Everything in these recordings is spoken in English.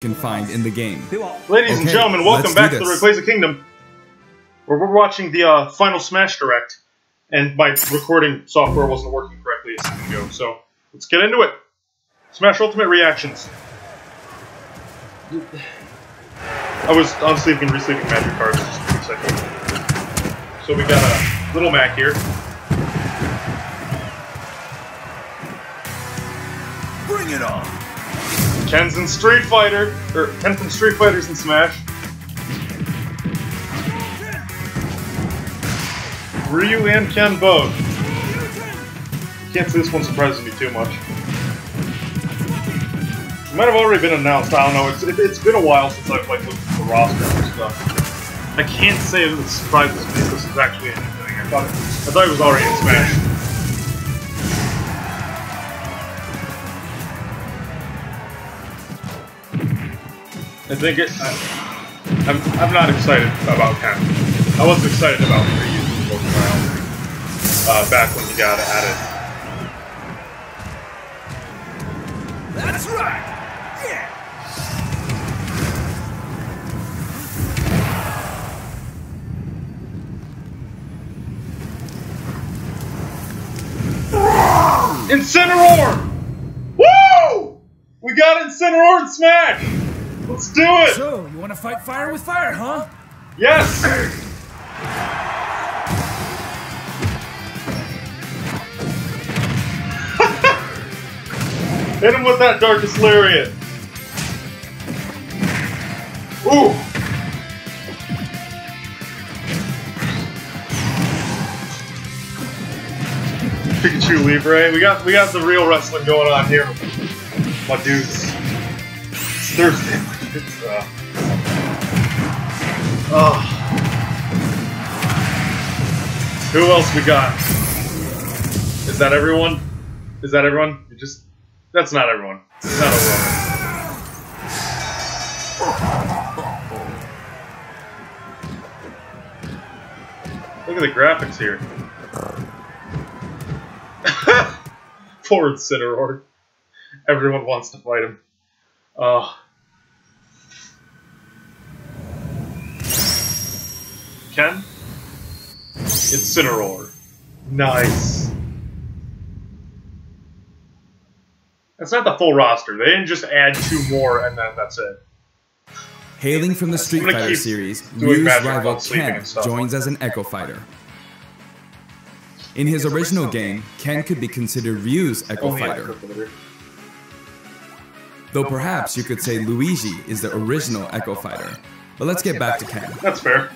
can find in the game. Ladies and gentlemen, welcome back to the Rayquaza Kingdom, where we're watching the final Smash Direct, and my recording software wasn't working correctly a second ago, so let's get into it. Smash Ultimate reactions. I was unsleeping and resleeping magic cards just for a second. So we got a Little Mac here. Bring it on! Ken's in Street Fighter, or Ken from Street Fighter's in Smash. Ryu and Ken both. Can't say this one surprises me too much. It might have already been announced, I don't know, it's been a while since I've like looked at the roster and stuff. I can't say that it surprises me if this is actually anything. I thought it was already in Smash. I think I'm not excited about Ken. I wasn't excited about Ryu back when he got added. That's right! Yeah! Incineroar! Woo! We got Incineroar in Smash! Let's do it! So, you want to fight fire with fire, huh? Yes! Hit him with that Darkest Lariat! Ooh! Pikachu Libre. We got the real wrestling going on here. My dudes. It's Thursday. Who else we got? Is that everyone? Is that everyone? That's not everyone. It's not everyone. Look at the graphics here. Poor Incineroar. Everyone wants to fight him. Ken? Incineroar. Nice. That's not the full roster. They didn't just add 2 more and then that's it. Hailing from the Street Fighter series, Ryu's rival Ken joins as an Echo Fighter. In his original game, Ken could be considered Ryu's Echo Fighter. Though perhaps you could say Luigi is the original Echo Fighter. But let's get back to Ken. That's fair.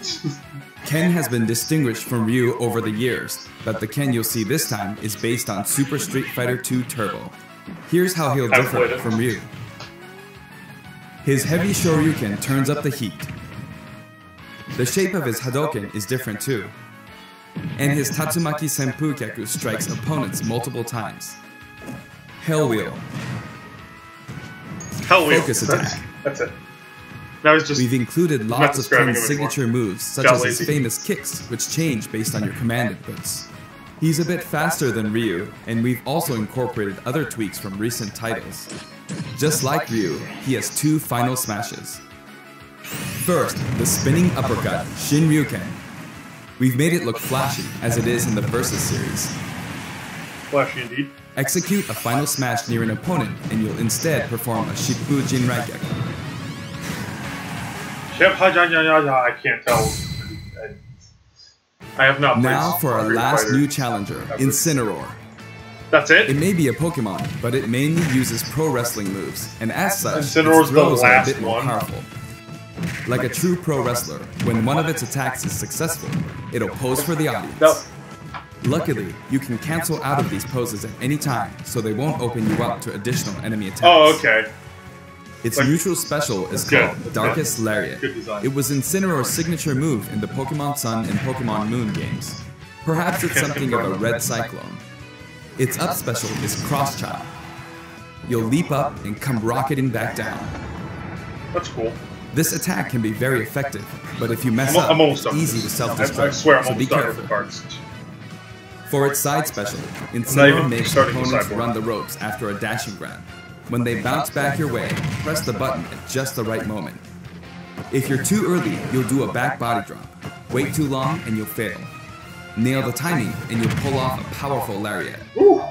Ken has been distinguished from Ryu over the years, but the Ken you'll see this time is based on Super Street Fighter 2 Turbo. Here's how he'll differ from Ryu. His heavy Shoryuken turns up the heat. The shape of his Hadoken is different too. And his Tatsumaki Senpu Kyaku strikes opponents multiple times. Hell Wheel. Focus attack. That's it. Now he's just We've included lots of Ken's signature moves, such as his famous kicks, which change based on your command inputs. He's a bit faster than Ryu, and we've also incorporated other tweaks from recent titles. Just like Ryu, he has 2 final smashes. First, the spinning uppercut, Shinryuken. We've made it look flashy, as it is in the Versus series. Flashy indeed. Execute a final smash near an opponent, and you'll instead perform a Shippu Jinraigeki. I can't tell. I have not played. Now for our last new challenger, Incineroar. That's it? It may be a Pokemon, but it mainly uses pro wrestling moves, and as such, its Incineroar's throws the are a last bit more one. powerful. Like a true pro wrestler, when one of its attacks is successful, it'll pose for the audience. No. Luckily, you can cancel out of these poses at any time, so they won't open you up to additional enemy attacks. Oh, okay. Its neutral special is called Darkest Lariat. It was Incineroar's signature move in the Pokemon Sun and Pokemon Moon games. Perhaps it's something of a red cyclone. Its up special is Cross Chop. You'll leap up and come rocketing back down. That's cool. This attack can be very effective, but if you mess up, it's easy to self-destruct, I swear I'm so be almost done with careful. the cards. For its side special, Incineroar makes starting the opponents sideboard. run the ropes after a dashing grab. When they bounce back your way, press the button at just the right moment. If you're too early, you'll do a back body drop. Wait too long and you'll fail. Nail the timing and you'll pull off a powerful lariat. Ooh.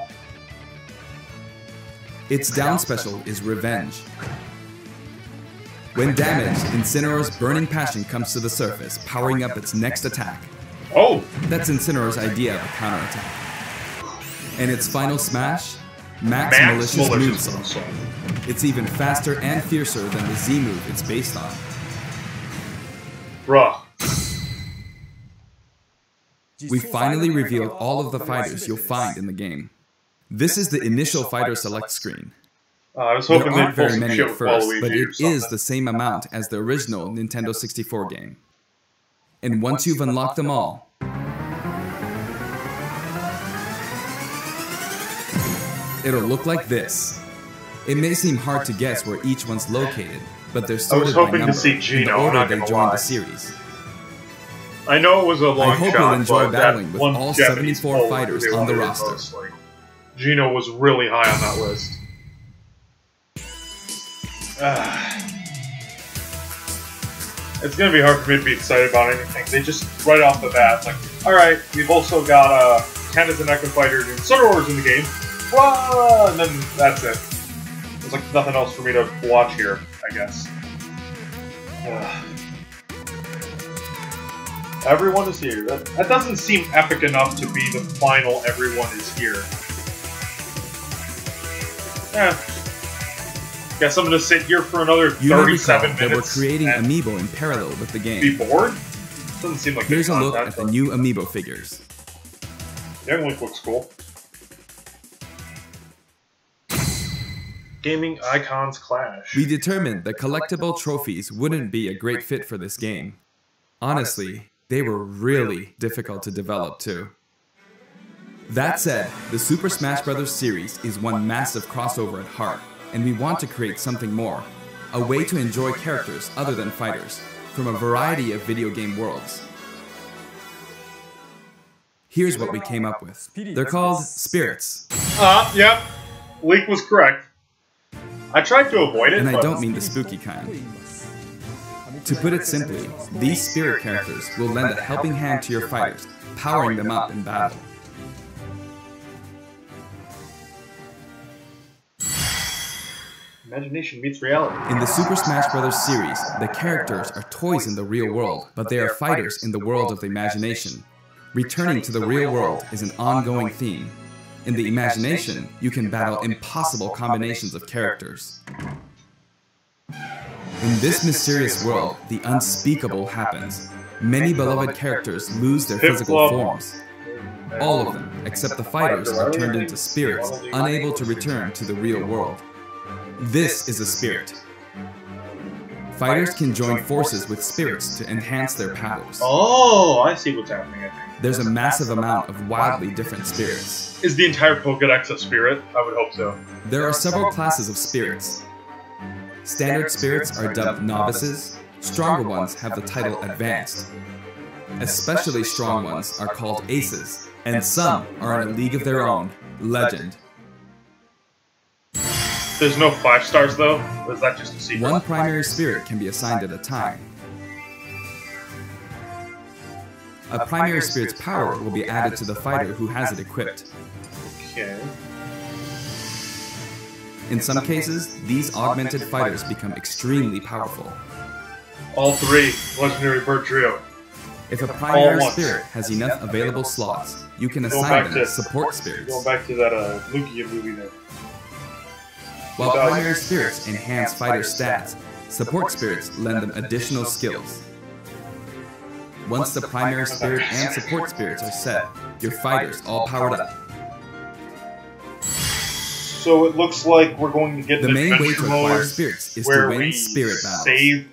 Its down special is Revenge. When damaged, Incineroar's Burning Passion comes to the surface, powering up its next attack. Oh! That's Incineroar's idea of a counterattack. And its final smash? Max Malicious Movesaw. It's even faster and fiercer than the Z move it's based on. Bruh. We finally revealed all of the fighters you'll find in the game. This is the initial fighter select screen. I was hoping there aren't they'd pull very some many shit at with first, Waluigi but or it something. is the same amount as the original Nintendo 64 game. And once you've unlocked them all, it'll look like this. It may seem hard to guess where each one's located, but they're sorted by number see in Gino, the I'm order not they gonna joined lie. the series. I know it was a long I hope shot, you'll enjoy but battling that with one all Japanese 74 poll fighters really on the wanted it roster. most, like, Gino was really high on that list. It's gonna be hard for me to be excited about anything. They just, right off the bat, like, alright, we've also got Canada's and Echo Fighter and Incineroar's in the game. Whoa! And then that's it. There's like nothing else for me to watch here, I guess. Everyone is here. That doesn't seem epic enough to be the final everyone is here. Guess I'm gonna sit here for another 37 minutes. That we're creating Amiibo in parallel with the game. Be bored? Doesn't seem like Here's a look at the new Amiibo figures. Young Link looks cool. Gaming icons clash. We determined that collectible trophies wouldn't be a great fit for this game. Honestly, they were really difficult to develop too. That said, the Super Smash Bros. Series is one massive crossover at heart, and we want to create something more, a way to enjoy characters other than fighters, from a variety of video game worlds. Here's what we came up with. They're called Spirits. Yep. Link was correct. I tried to avoid it, and I but don't mean the spooky kind. To put it simply, these spirit characters will lend a helping hand to your fighters, powering them up in battle. Imagination meets reality. In the Super Smash Bros. Series, the characters are toys in the real world, but they are fighters in the world of the imagination. Returning to the real world is an ongoing theme. In the imagination, you can battle impossible combinations of characters. In this mysterious world, the unspeakable happens. Many beloved characters lose their physical forms. All of them, except the fighters, are turned into spirits, unable to return to the real world. This is a spirit. Fighters can join forces with spirits to enhance their powers. Oh, I see what's happening, I think. There's a massive amount of wildly different spirits. Is the entire Pokédex a spirit? I would hope so. There are several classes of spirits. Standard spirits are dubbed novices. Stronger ones have the title advanced. Especially strong ones are called aces, and some are in a league of their own, legend. There's no 5 stars though? Or is that just a secret? One primary spirit can be assigned at a time. A primary spirit's power will be added to the fighter who has it equipped. Okay. In some cases, these augmented fighters become extremely powerful. All 3 legendary bird trio. If a primary spirit has enough available slots, you can assign them as support spirits. Going back to that Lugia movie there. While primary spirits enhance fighter stats, support spirits lend them additional skills. Once the primary spirit and support spirits are set, your fighters all powered up. So it looks like we're going to get the an main way to adventure acquire mode spirits is where to win we spirit battles. save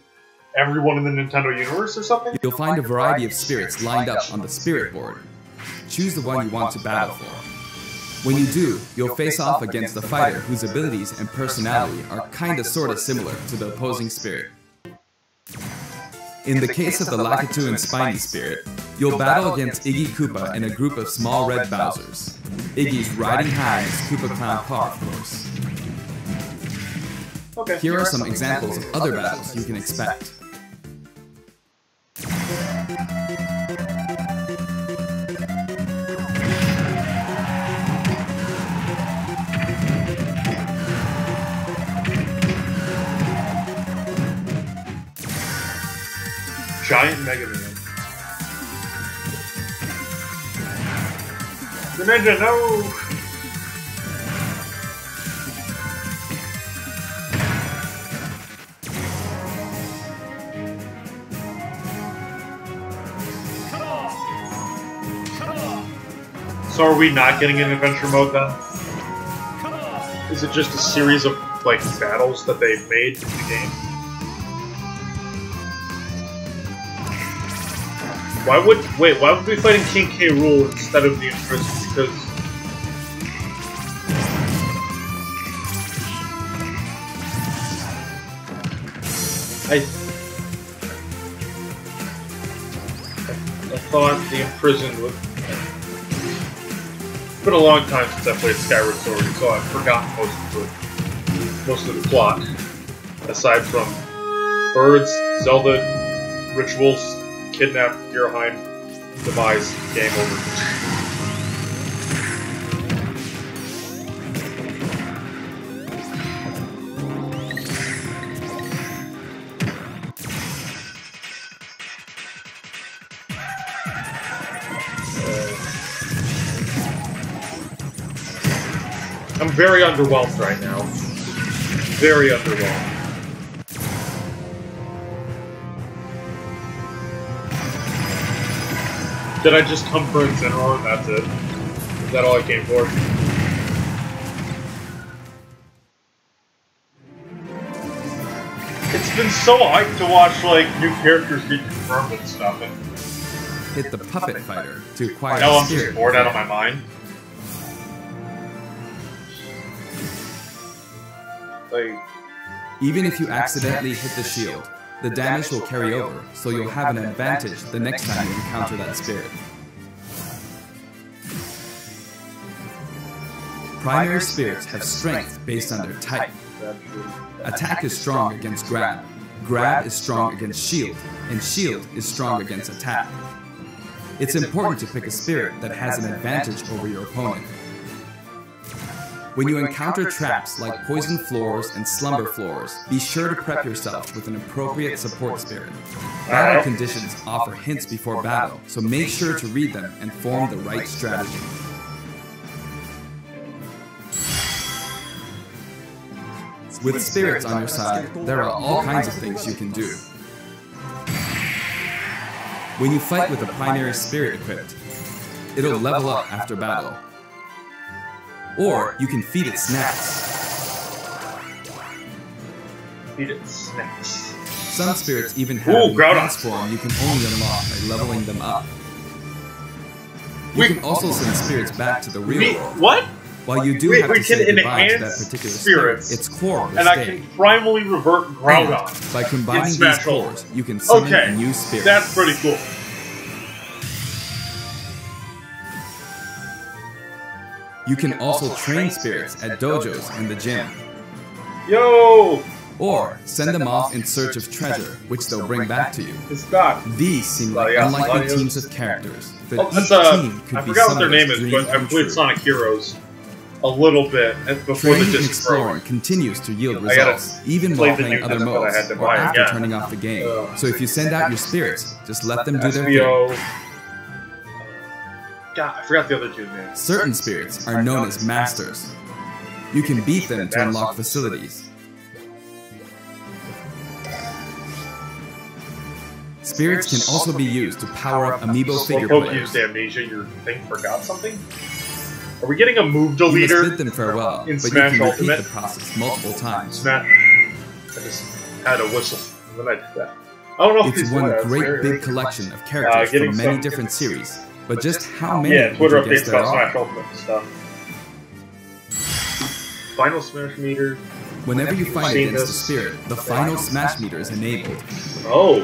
everyone in the Nintendo universe or something? You'll find a variety of spirits lined up on the spirit board. Choose the one you want to battle for. When you do, you'll face off against the fighter whose abilities and personality are kinda sorta similar to the opposing spirit. In the case of the Lakitu and Spiny spirit, you'll battle against Iggy Koopa and a group of small red Bowsers. Iggy's riding high in his Koopa Clown car, of course. Okay. Here are some examples of other battles you can expect. Giant Mega Man. The ninja, no! So are we not getting an adventure mode then? Is it just a series of, like, battles that they've made in the game? Why would we be fighting King K. Rool instead of the Imprisoned? Because I thought the Imprisoned was. It's been a long time since I played Skyward Sword, so I've forgotten most of the plot. Aside from birds, Zelda, rituals, kidnap, Girheim, demise, game over. I'm very underwhelmed right now. Very underwhelmed. Did I just come for Incineroar and that's it? Is that all I came for? It's been so hyped to watch, like, new characters get confirmed and stuff. And hit the Puppet Fighter to acquire now I'm spirit. just bored out of my mind. Like, even if you accidentally hit the shield, the damage will carry over, so you'll have an advantage the next time you encounter that spirit. Primary spirits have strength based on their type. Attack is strong against grab, grab is strong against shield, and shield is strong against attack. It's important to pick a spirit that has an advantage over your opponent. When you encounter traps like poison floors and slumber floors, be sure to prep yourself with an appropriate support spirit. Battle conditions offer hints before battle, so make sure to read them and form the right strategy. With spirits on your side, there are all kinds of things you can do. When you fight with a primary spirit equipped, it'll level up after battle. Or you can feed it snacks. Feed it snacks. Some spirits even have an enhanced form you can only unlock by leveling them up. You can also send spirits back to the real world. What? While you do have to say goodbye to that particular spirit, its core will stay. And I can primally revert Groudon. And by combining these cores, you can summon a new spirit. That's pretty cool. You can also train spirits at dojos in the gym. Yo! Or send them off in search of treasure, which they'll bring back to you. It's not. These seem like unlikely teams of characters. But each team could I be forgot what their name someone's is, dream but I come played true. Sonic Heroes a little bit before Training the and disc exploring continues to yield results, even while playing other modes, or after turning off the game. So if you send out your spirits, just let them do their thing. God, I forgot the other two names. Certain spirits are known as masters. You can beat them to unlock facilities. Spirits can also be used to power up amiibo figure Slowpoke players. used amnesia, your thing forgot something? Are we getting a move You must deleter bid them farewell, in but you Smash can repeat Ultimate? the process multiple times. Smash. I just had a whistle when I did that. I don't know if It's he's one doing great that. big collection of characters getting from many some- different series, but just how many Yeah, Twitter would you guess updates there about are? Smash Ultimate and stuff. Final Smash meter. Whenever you fight Seen against a this. spirit, the final smash meter is enabled. Oh.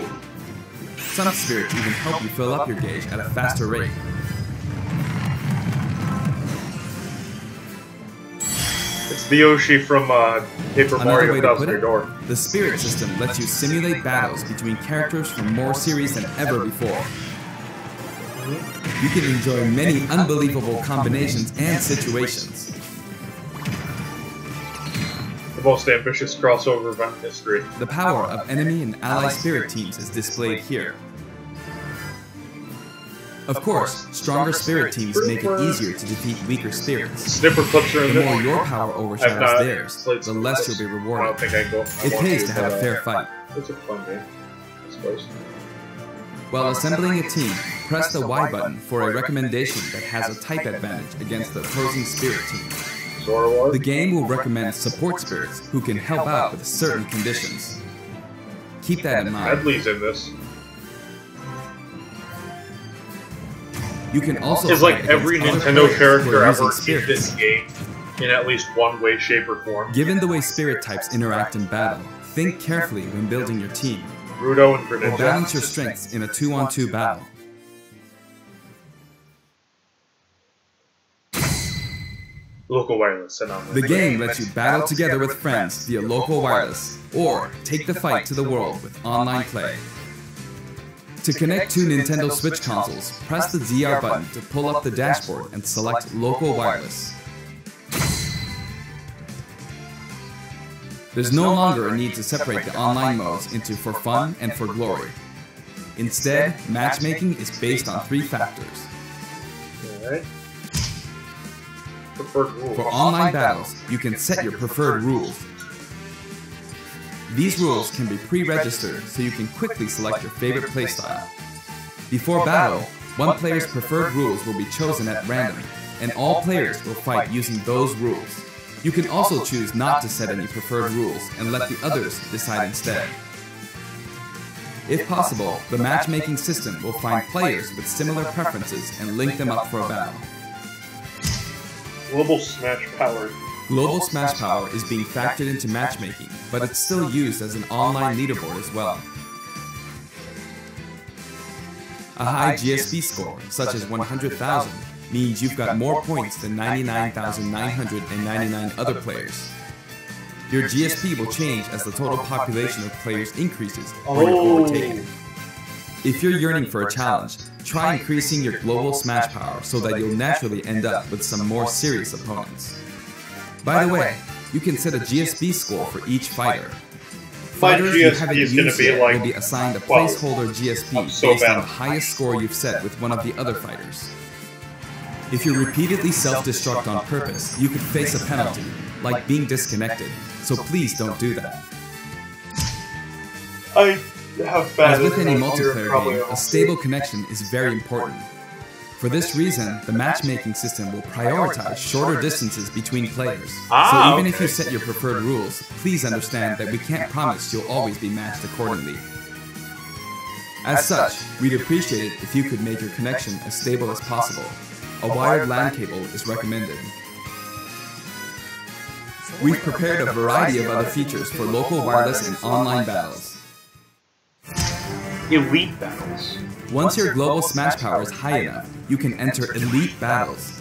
Some spirits even help you fill up your gauge at a faster rate. It's It's the Yoshi from Paper Another way Mario to put Thousand it, Door. the Spirit system lets you simulate battles between characters from more series than ever before. You can enjoy many unbelievable combinations and situations. The most ambitious crossover event in history. The power of enemy and ally spirit teams is displayed here. Of course, stronger spirit teams make it easier to defeat weaker spirits. Snipper clips are in The this. more your power overshadows theirs, the less you'll be I don't rewarded. think I go. It pays to have a fair fight. It's a fun game, I suppose. While assembling a team, press the Y button for a recommendation that has a type advantage against the opposing spirit team. Zoroark. The game will recommend support spirits who can help out with certain conditions. Keep that in mind. Medley's in this. You can also It's like fight every against other Nintendo players who character are ever using in spirits. this game in at least one way, shape, or form. Given the way spirit types interact in battle, think carefully when building your team, Rudo and or Greninja. balance your strengths in a 2-on-2 battle. Local wireless and online. The game lets you battle together with friends via local wireless, or take the fight to the world with online play. To connect two Nintendo Switch consoles, press the ZR button to pull up the dashboard and select local wireless. There's no longer a need to separate the online modes into for fun and for glory. Instead, matchmaking is based on 3 factors. Alright. Preferred rules. For online battles, you can set your preferred rules. These rules can be pre-registered so you can quickly select your favorite playstyle. Before battle, one player's preferred rules will be chosen at random, and all players will fight using those rules. You can also choose not to set any preferred rules and let the others decide instead. If possible, the matchmaking system will find players with similar preferences and link them up for a battle. Global Smash Power. Global Smash Power is being factored into matchmaking, but it's still used as an online leaderboard as well. A high GSP score, such as 100,000, means you've got more points than 99,999 other players. Your GSP will change as the total population of players increases or you're overtaken. If you're yearning for a challenge, try increasing your global Smash Power so that you'll naturally end up with some more serious opponents. By the way, you can set a GSP score for each fighter. Fighters you haven't used yet will be assigned a placeholder GSP based on the highest score you've set with one of the other fighters. If you repeatedly self-destruct on purpose, you could face a penalty, like being disconnected, so please don't do that. I have bad. As with any multiplayer game, a stable connection is very important. For this reason, the matchmaking system will prioritize shorter distances between players. So even if you set your preferred rules, please understand that we can't promise you'll always be matched accordingly. As such, we'd appreciate it if you could make your connection as stable as possible. A wired LAN cable is recommended. We've prepared a variety of other features for local wireless and online battles. Elite battles. Once your global Smash Power is high enough, you can enter Elite Battles.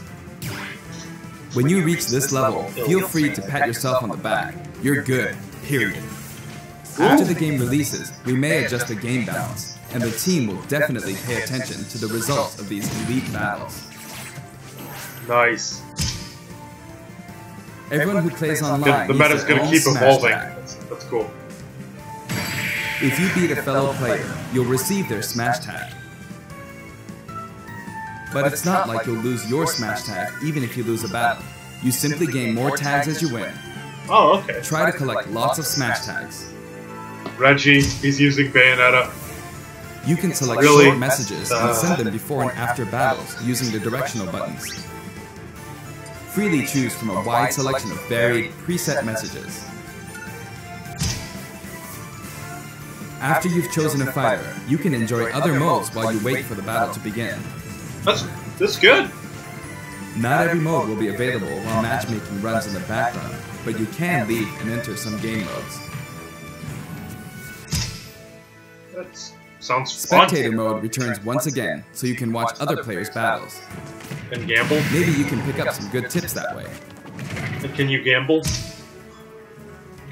When you reach this level, feel free to pat yourself on the back. You're good, period. After the game releases, we may adjust the game balance, and the team will definitely pay attention to the results of these Elite Battles. Nice. Everyone who plays online The meta's needs their gonna own keep Smash evolving. tag. That's cool. If you beat a fellow player, you'll receive their Smash tag. But it's not like you'll lose your Smash tag even if you lose a battle. You simply gain more tags as you win. Oh, okay. Try to collect lots of Smash tags. Reggie, he's using Bayonetta. You can select Really? short messages and send them before and after battles using the directional buttons. Freely choose from a wide selection of varied, preset messages. After you've chosen a fighter, you can enjoy other modes while you wait for the battle to begin. That's good. Not every mode will be available while matchmaking runs in the background, but you can leave and enter some game modes. That sounds fun. Spectator mode returns once again, so you can watch other players' battles. And gamble. Maybe you can pick up some good tips that way. Can you gamble?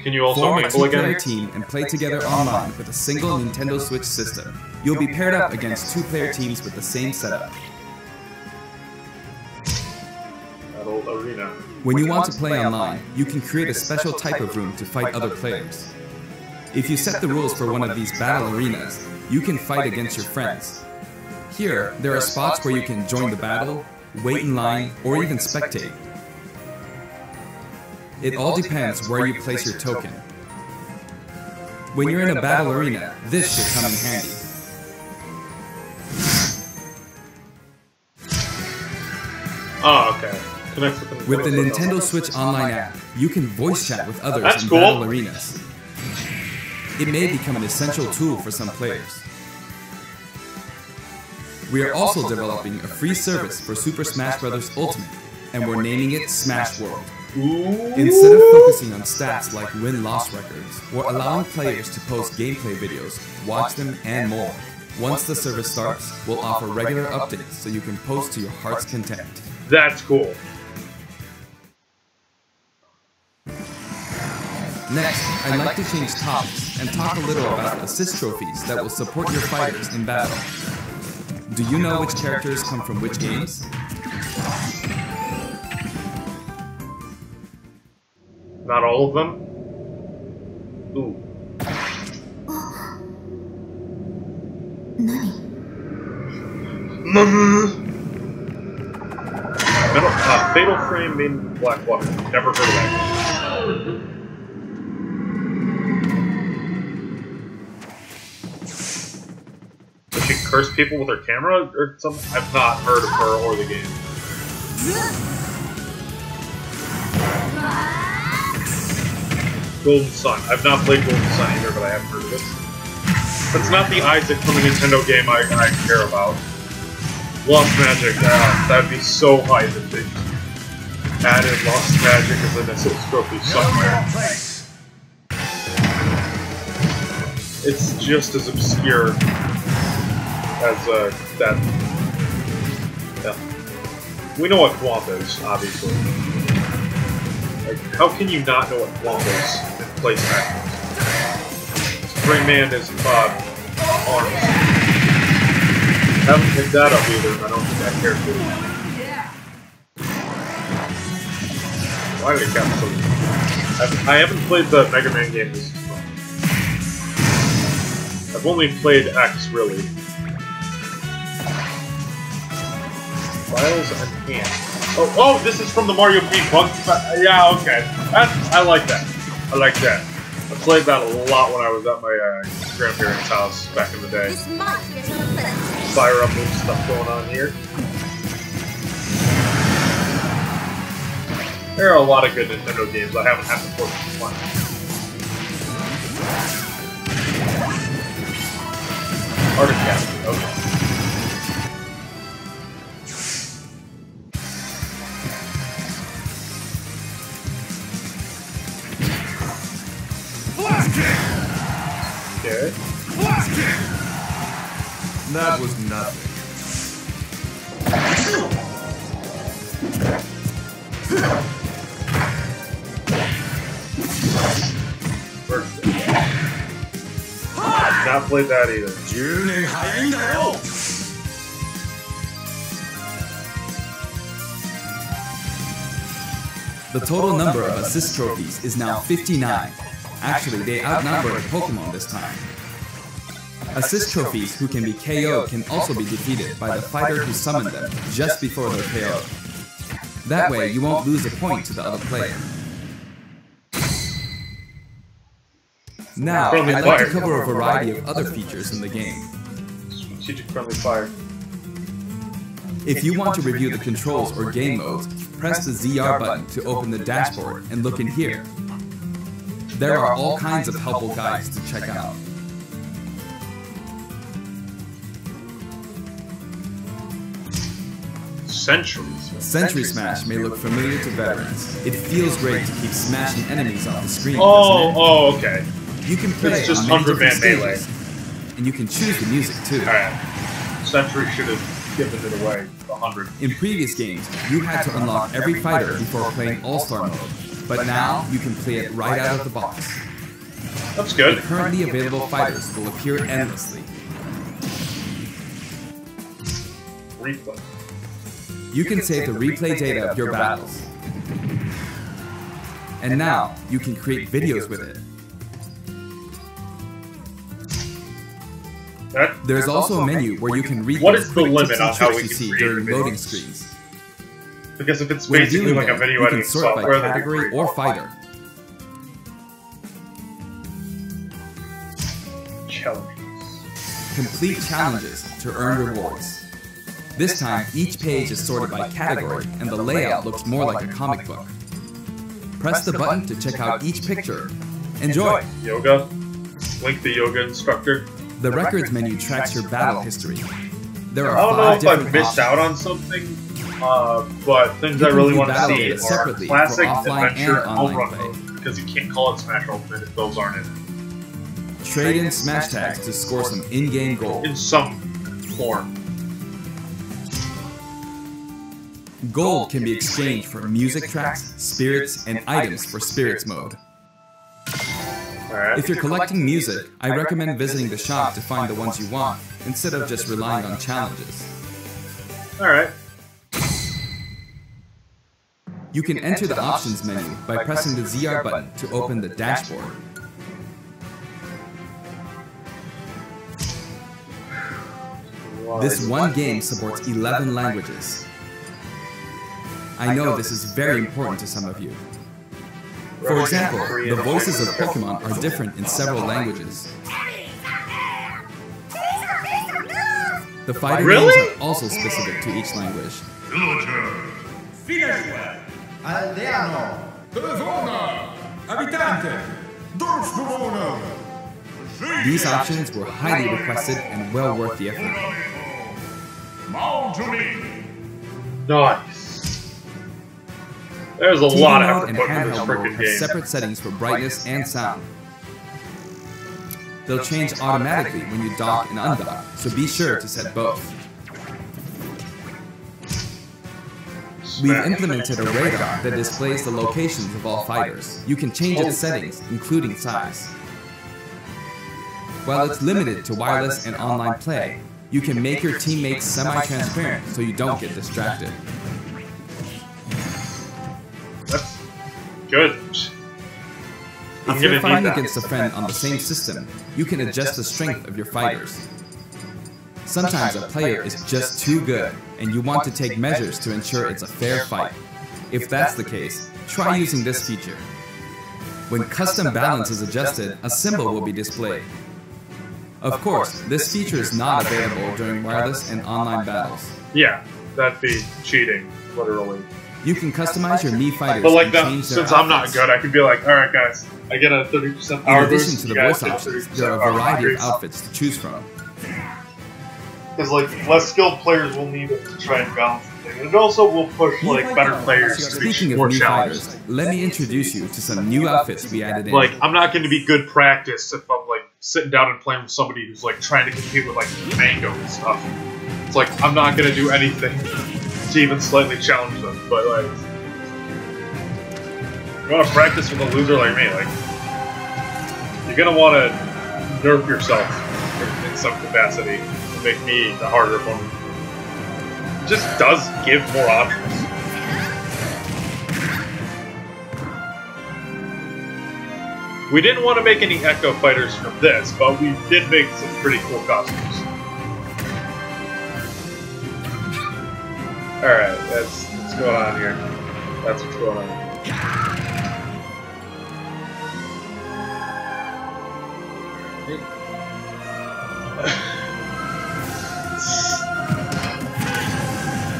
Can you also form a gamble again? two-player team and play together online with a single Nintendo Switch system. You'll be paired up against two-player teams with the same setup. Battle Arena. When you want to play online, you can create a special type of room to fight other players. If you set the rules for one of these battle arenas, you can fight against your friends. Here, there are spots where you can join the battle, wait in line, or even spectate. It all depends where you place your token. When you're in a battle arena, this should come in handy. Oh, okay. With the Nintendo Switch Online app, you can voice chat with others That's in cool. battle arenas. It may become an essential tool for some players. We are also developing a free service for Super Smash Bros. Ultimate, and we're naming it Smash World. Instead of focusing on stats like win-loss records, we're allowing players to post gameplay videos, watch them, and more. Once the service starts, we'll offer regular updates so you can post to your heart's content. That's cool. Next, I'd like to change topics and talk a little about assist trophies that will support your fighters in battle. Do you know which characters come from which games? Not all of them? Ooh. Fatal Frame in Blackwater. Never heard of that. Does she curse people with her camera or something? I've not heard of her or the game. Golden Sun. I've not played Golden Sun either, but I have heard of it. That's not the Isaac from a Nintendo game I care about. Lost Magic, that'd be so hype if they added Lost Magic as an assist trophy somewhere. It's just as obscure as that. Yeah. We know what Thwomp is, obviously. Like, how can you not know what Thwomp is in Play Smash? Springman is arms. Haven't picked that up either, and I don't think I care to. Why did it count so? I haven't played the Mega Man game this month. I've only played X, really. Files and Ant. Oh, this is from the Mario Paint bug. Yeah, okay. I like that. I like that. I played that a lot when I was at my grandparents' house back in the day. Fire up with stuff going on here. There are a lot of good Nintendo games I haven't had the fortune to play. Art of Casting, okay. Okay. That was nothing. I've not played that either. The total number of assist trophies is now 59. Actually, they outnumber Pokemon this time. Assist trophies who can be KO'd can also be defeated by the fighter who summoned them just before they're KO'd. That way, you won't lose a point to the other player. Now, I'd like to cover a variety of other features in the game. Strategic friendly fire. If you want to review the controls or game modes, press the ZR button to open the dashboard and look in here. There are all kinds of helpful guides to check out. Century Smash may look familiar to veterans. It feels great to keep smashing enemies off the screen, doesn't it? Oh, okay. You can play it's just on many 100-man different melee. stages, and you can choose the music too. Alright. Century should have given it away, 100. In previous games, you had to unlock every fighter before playing All-Star mode. But now you can play it right out of the box. That's good. The currently available fighters will appear endlessly. Replay. You can save the replay data of your battles. And now you can create videos with it. There's also a menu where you can read what is the limit on how we can see create during videos? loading screens. Because if it's When basically viewing like a them, video you can editing sort by software, then category or fighter. Challenges. Complete challenges to earn rewards. This time, each page is sorted by category, and the layout looks more like a comic book. Press the button to check out each picture. Enjoy! Yoga. Link the yoga instructor. The records menu tracks your battle history. There are I don't know 5 if I different missed out on something, but things I really want to see are separately classic, for offline adventure, and and online home play. run, because you can't call it Smash Ultimate if those aren't in it. Trade in smash tags to score some in-game gold. In some form. Gold can be exchanged for music tracks, spirits, and items for spirits mode. Alright. If you're collecting music, I recommend visiting the shop to find the ones you want, instead of just relying on challenges. Alright. You can enter the options menu by pressing the ZR button to open the dashboard. This one game supports 11 languages. I know this is very important to some of you. For example, the voices of Pokemon are different in several languages. The fighting names are also specific to each language. Aldeano. Telefona. Abitante. Dorfbewohner. These options were highly requested and well worth the effort. Nice. There's a TV lot of mode and effort put into this handheld mode freaking have game. separate settings for brightness and sound. They'll change automatically when you dock and undock, so be sure to set both. We've implemented a radar that displays the locations of all fighters. You can change its settings, including size. While it's limited to wireless and online play, you can make your teammates semi-transparent so you don't get distracted. That's good. If you're fighting against a friend on the same system, you can adjust the strength of your fighters. Sometimes a player is just too good, and you want to take measures to ensure it's a fair fight. If that's the case, try using this feature. When custom balance is adjusted, a symbol will be displayed. Of course, this feature is not available during wireless and online battles. Yeah, that'd be cheating, literally. You can customize your Mii fighters But like and that, change their since I'm not outfits. good, I could be like, alright guys, I get a 30% power In addition boost, to you the guys voice get options, 30% there are a power variety of increase. outfits to choose from. Because like less skilled players will need it to try and balance the thing, and it also will push like better players to Speaking be of more Mii challenged. fighters, let me introduce you to some new outfits we added in. Like I'm not going to be good practice if I'm like sitting down and playing with somebody who's like trying to compete with like Mango and stuff. It's like I'm not going to do anything to even slightly challenge them. But like, you want to practice with a loser like me, like you're going to want to nerf yourself in some capacity to make me the harder opponent. It just does give more options. We didn't want to make any Echo fighters from this, but we did make some pretty cool costumes. Alright, that's what's going on here. That's what's going on.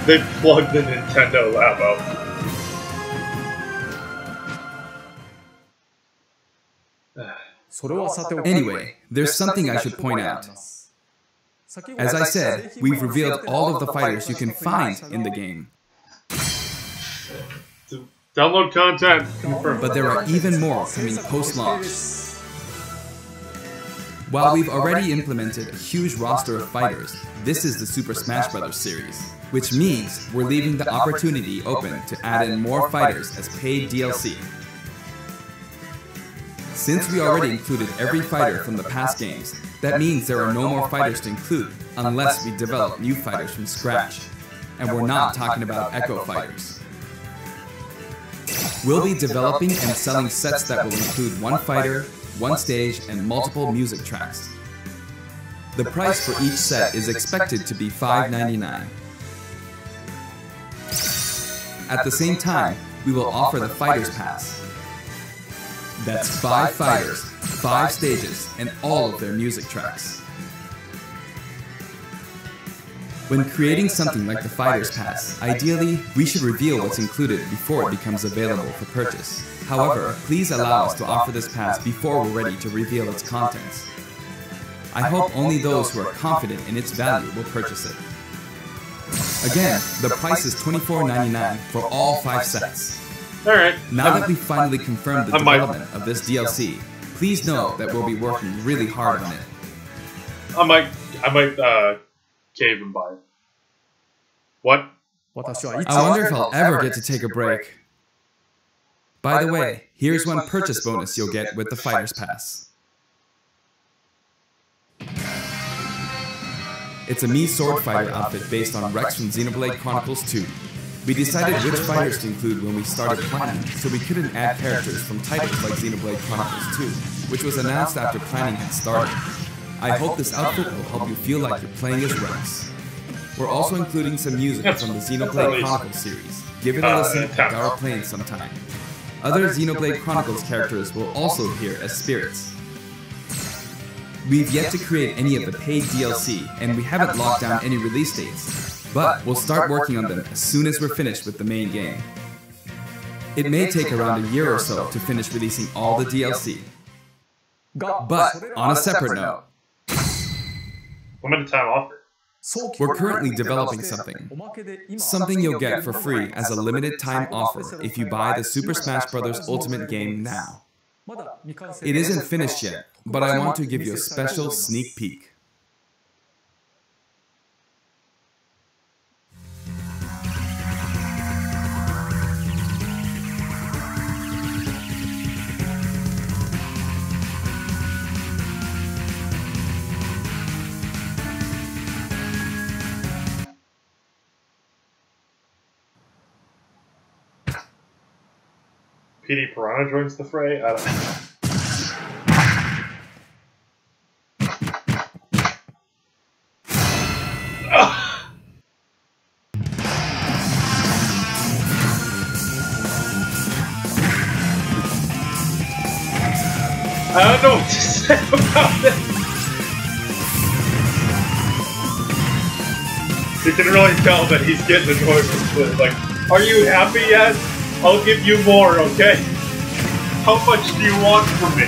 They plugged the Nintendo Labo. Anyway, there's something I should point out. As I said, we've revealed all of the fighters you can find in the game. Download content confirmed. But there are even more coming post-launch. While we've already implemented a huge roster of fighters, this is the Super Smash Bros. Series, which means we're leaving the opportunity open to add in more fighters as paid DLC. Since we already included every fighter from the past games, that means there are no more fighters to include unless we develop new fighters from scratch. And we're not talking about Echo fighters. We'll be developing and selling sets that will include one fighter, one stage, and multiple music tracks. The price for each set is expected to be $5.99. At the same time, we will offer the Fighters Pass. That's 5 fighters, 5 stages, and all of their music tracks. When creating something like the Fighters Pass, ideally, we should reveal what's included before it becomes available for purchase. However, please allow us to offer this pass before we're ready to reveal its contents. I hope only those who are confident in its value will purchase it. Again, the price is $24.99 for all 5 sets. Alright. Now that we've finally confirmed the development of this DLC, please know that we'll be working really hard on it. I might cave and buy it. What? I wonder if I'll ever get to take a break. By the way, here's one purchase bonus you'll get with the Fighters Pass. It's a Mii Sword Fighter outfit based on Rex from Xenoblade Chronicles 2. We decided which fighters to include when we started planning, so we couldn't add characters from titles like Xenoblade Chronicles 2, which was announced after planning had started. I hope this outfit will help you feel like you're playing as Rex. We're also including some music from the Xenoblade Chronicles series. Give it a listen at our playing sometime. Other Xenoblade Chronicles characters will also appear as spirits. We've yet to create any of the paid DLC, and we haven't locked down any release dates, but we'll start working on them as soon as we're finished with the main game. It may take around a year or so to finish releasing all the DLC. But, on a separate note, limited time offer. We're currently developing something you'll get for free as a limited time offer if you buy the Super Smash Bros. Ultimate game now. It isn't finished yet, but I want to give you a special sneak peek. PD Piranha joins the fray? I don't know. I don't know what to say about this. You can really tell that he's getting annoyed with it. Like, are you happy yet? I'll give you more, okay? How much do you want from me?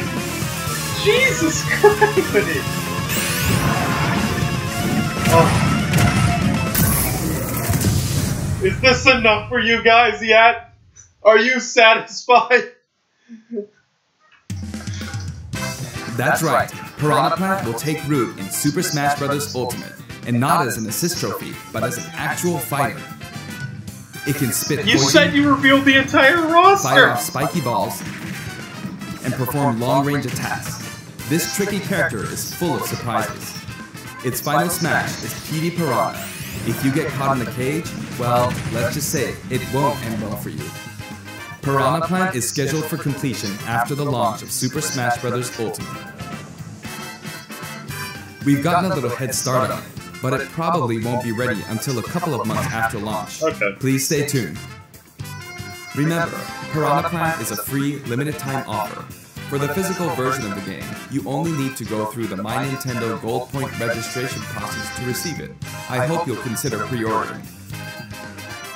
Jesus Christ! Is this enough for you guys yet? Are you satisfied? That's right, Piranha Plant will take root in Super Smash Bros. Ultimate, and not as an assist trophy, but as an actual fighter. It can spit poison, you said you revealed the entire roster! Fire off spiky balls, and perform long-range attacks. This tricky character is full of surprises. Its final smash is PD Piranha. If you get caught in the cage, well, let's just say it won't end well for you. Piranha Plant is scheduled for completion after the launch of Super Smash Bros. Ultimate. We've gotten a little head start on it, but it probably won't be ready until a couple of months after launch. Okay. Please stay tuned. Remember, Piranha Plant is a free, limited-time offer. For the physical version of the game, you only need to go through the My Nintendo Gold Point registration process to receive it. I hope you'll consider pre-ordering.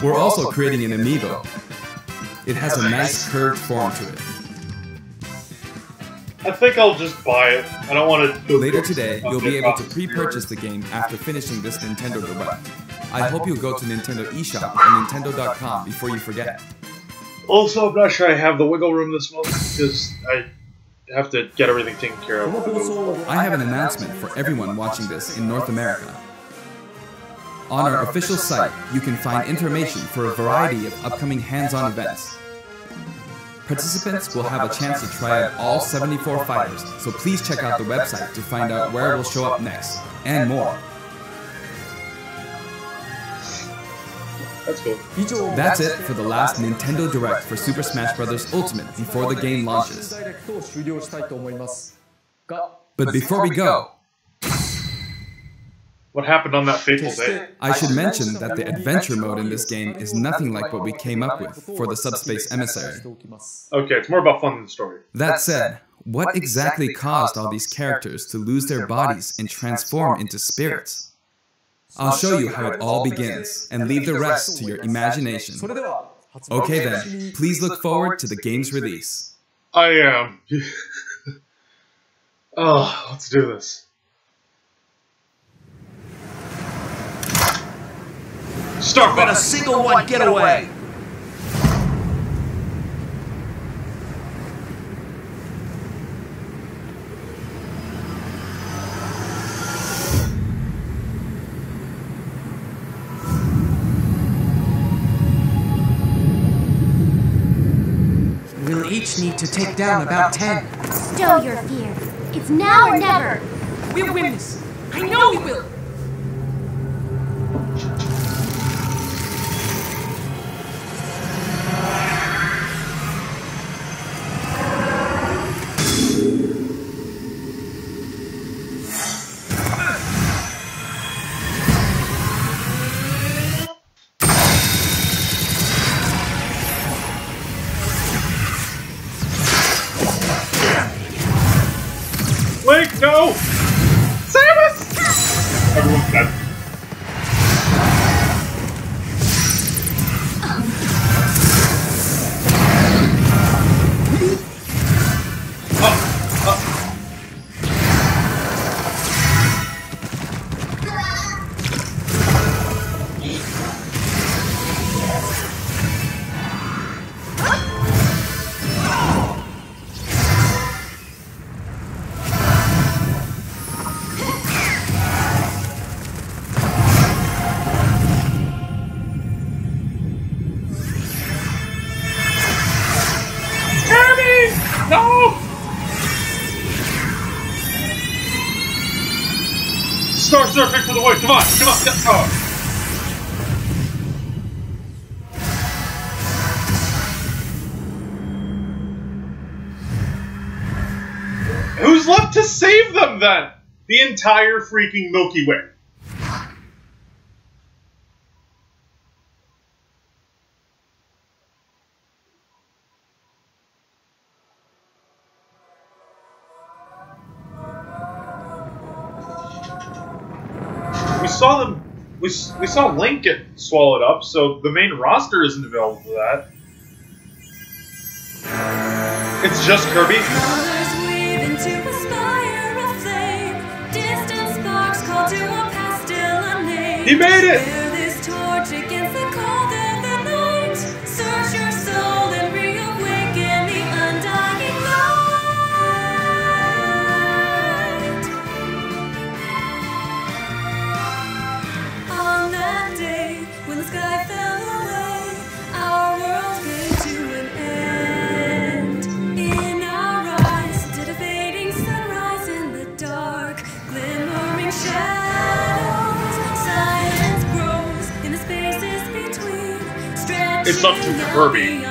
We're also creating an amiibo. It has a nice curved form to it. I think I'll just buy it. I don't want to... Later today, you'll be able to pre-purchase the game after finishing this Nintendo Direct. I hope you'll go to Nintendo eShop and Nintendo.com before you forget. Also, I'm not sure I have the wiggle room this month, because I have to get everything taken care of. I have an announcement for everyone watching this in North America. On our official site, you can find information for a variety of upcoming hands-on events. Participants will have a chance to try out all 74 fighters, so please check out the website to find out where it will show up next, and more. That's cool. That's it for the last Nintendo Direct for Super Smash Bros. Ultimate before the game launches. But before we go, what happened on that fateful day? I should mention that the adventure mode in this game is nothing like what we came up with for the Subspace Emissary. Okay, it's more about fun than the story. That said, what exactly caused all these characters to lose their bodies and transform into spirits? I'll show you how it all begins, and leave the rest to your imagination. Okay then, please look forward to the game's release. I am. Oh, let's do this. Start. Let a single one get away. We'll each need to take down about 10. Stow your fear. It's now or never. We'll win this. I know we will. Link, no! Samus! Everyone's dead. No! Star surfing for the win. Come on, come on, come on. Who's left to save them then? The entire freaking Milky Way. We saw Link get swallowed up, so the main roster isn't available for that. It's just Kirby. He made it! It's up to Kirby.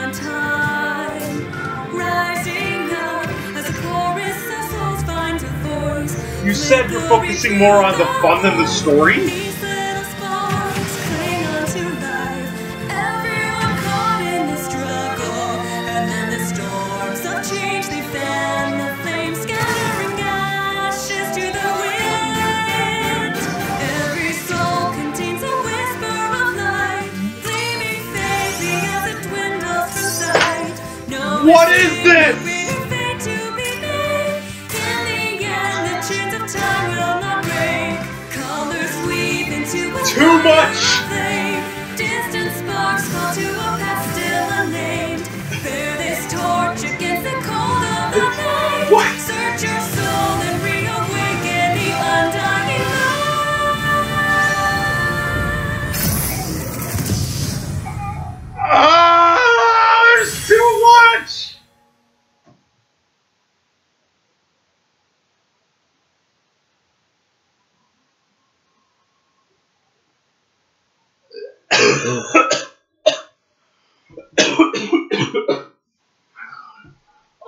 You said you're focusing more on the fun than the story? What is this? Too much! Distant sparks fall to a path still unnamed. Bear this torch against the cold of the night. What? Search your soul and reawaken the undying light. There's too much!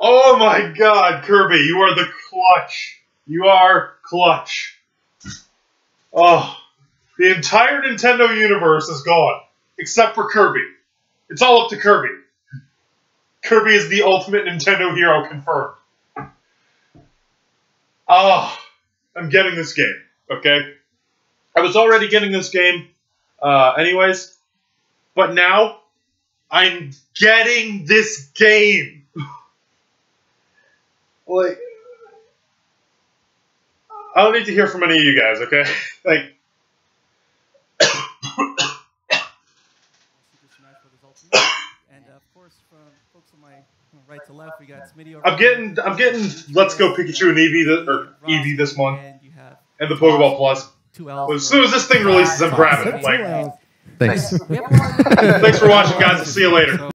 Oh my God, Kirby, you are the clutch. You are clutch. Oh, the entire Nintendo universe is gone, except for Kirby. It's all up to Kirby. Kirby is the ultimate Nintendo hero confirmed. Oh, I'm getting this game, okay? I was already getting this game anyways, but now I'm getting this game. Like, I don't need to hear from any of you guys, okay? Like, and of course, from folks on my right to left, we got Smitty over. I'm getting Let's Go Pikachu and Eevee this month, and the Pokeball Plus. As soon as this thing releases, I'm grabbing it. Like, Thanks. thanks for watching, guys. I'll see you later.